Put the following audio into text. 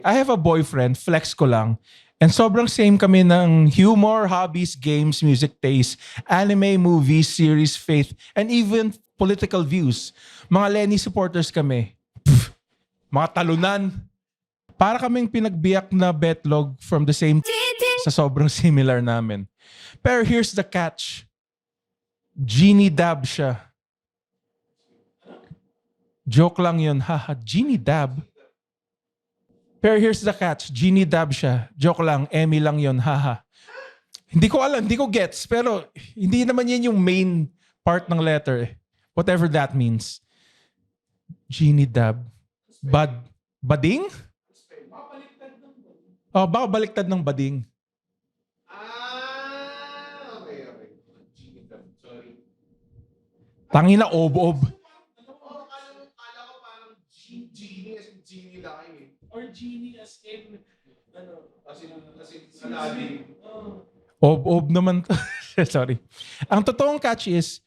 I have a boyfriend, flex ko lang. And sobrang same kami ng humor, hobbies, games, music taste, anime, movies, series, faith, and even political views. Mga Lenny supporters kami. Mga talunan. Para kaming pinagbiyak na betlog from the same sa sobrang similar namin. Pero here's the catch. Genie dab siya. Joke lang yun. Haha, Genie dab. Pero here's the catch. Genie dab siya. Joke lang. Emmy lang yun. Haha. Hindi ko alam. Hindi ko gets. Pero hindi naman yan yung main part ng letter eh. Whatever that means. Genie dab. Bading? Oh, baka baliktad ng bading. Okay. Genie dab. Sorry. Tangina, ob-ob. Kala ko parang genie as in genie lang eh. Or genie as in, As in Aladdin. Ob-ob naman. Sorry. Ang totoong catch is,